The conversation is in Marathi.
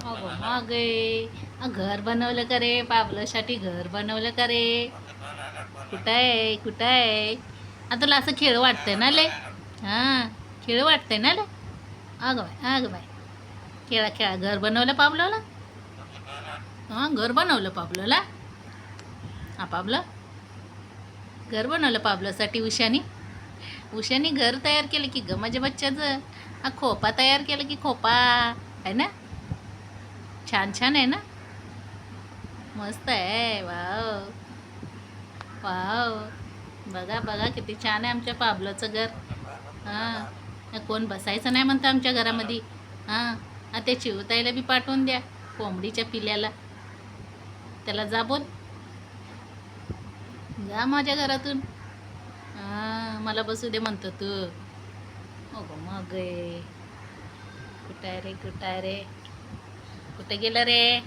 अगं मागे घर बनवलं का रे? पावलासाठी घर बनवलं का रे? कुठं आहे कुठं आहे? तुला असं खेळ वाटतंय ना ले? हां, खेळ वाटतंय ना ले? अगं बाय खेळा खेळा घर बनवलं पावलाला. हां, घर बनवलं पावलाला. पावलं घर बनवलं पावलासाठी उशानी घर तयार केलं की ग माझ्या बच्च्याचं. खोपा तयार केलं की खोपा आहे ना. छान छान आहे ना. मस्त आहे. Wow wow. बघा बघा किती छान आहे आमच्या पाबलोचं घर. हां, कोण बसायचं नाही म्हणतं आमच्या घरामध्ये. हां, ते चिवताईला बी पाठवून द्या, कोंबडीच्या पिल्याला. त्याला जा बोल, जा माझ्या घरातून. मला बसू दे म्हणतो तू. मग कुठं आहे रे कुठं आहे रे? कुठे गेलं रे?